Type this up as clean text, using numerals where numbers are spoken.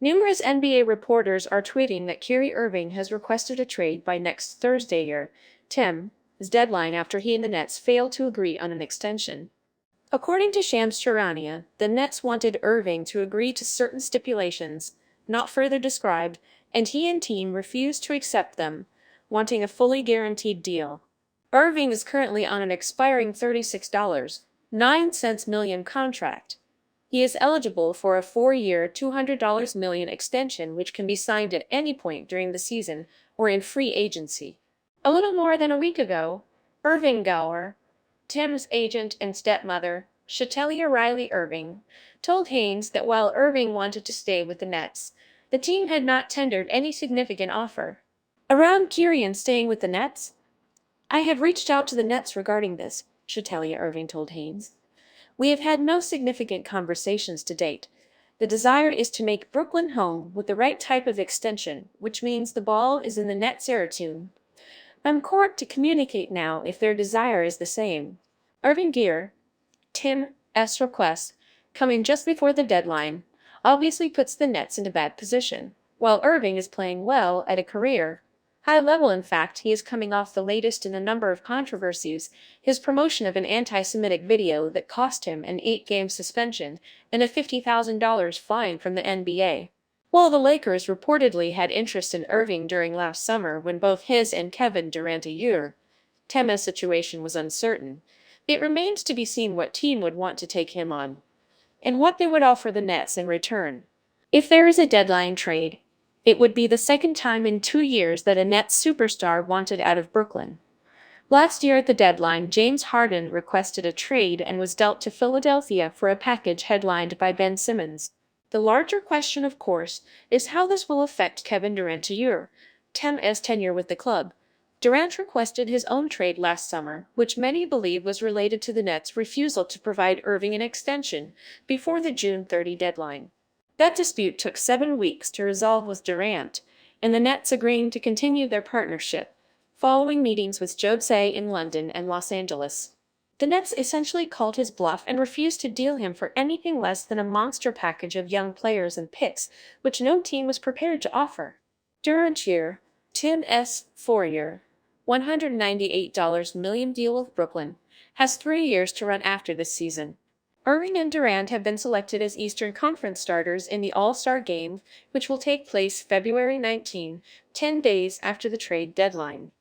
Numerous NBA reporters are tweeting that Kyrie Irving has requested a trade by next Thursday, Tim's deadline, after he and the Nets failed to agree on an extension. According to Shams Charania, the Nets wanted Irving to agree to certain stipulations, not further described, and he and team refused to accept them, wanting a fully guaranteed deal. Irving is currently on an expiring $36.09 million contract. He is eligible for a 4-year, $200 million extension which can be signed at any point during the season or in free agency. A little more than a week ago, Irving Gower, Tim's agent and stepmother, Kyrie Irving, told Haynes that while Irving wanted to stay with the Nets, the team had not tendered any significant offer. Around Kyrie staying with the Nets? I have reached out to the Nets regarding this, Kyrie Irving told Haynes. We have had no significant conversations to date. The desire is to make Brooklyn home with the right type of extension, which means the ball is in the Nets' territory. I'm court to communicate now if their desire is the same. Irving Gear, Tim's request, coming just before the deadline, obviously puts the Nets in a bad position. While Irving is playing well at a career high level, in fact, he is coming off the latest in a number of controversies, his promotion of an anti-Semitic video that cost him an 8-game suspension and a $50,000 fine from the NBA. While the Lakers reportedly had interest in Irving during last summer when both his and Kevin Durant's situation was uncertain, it remains to be seen what team would want to take him on, and what they would offer the Nets in return. If there is a deadline trade, it would be the second time in 2 years that a Nets superstar wanted out of Brooklyn. Last year at the deadline, James Harden requested a trade and was dealt to Philadelphia for a package headlined by Ben Simmons. The larger question, of course, is how this will affect Kevin Durant's tenure with the club. Durant requested his own trade last summer, which many believe was related to the Nets' refusal to provide Irving an extension before the June 30 deadline. That dispute took 7 weeks to resolve with Durant, and the Nets agreeing to continue their partnership, following meetings with Jose in London and Los Angeles. The Nets essentially called his bluff and refused to deal him for anything less than a monster package of young players and picks, which no team was prepared to offer. Durant's Tim's 4-year, $198 million deal with Brooklyn has 3 years to run after this season. Irving and Durant have been selected as Eastern Conference starters in the All-Star Game, which will take place February 19, 10 days after the trade deadline.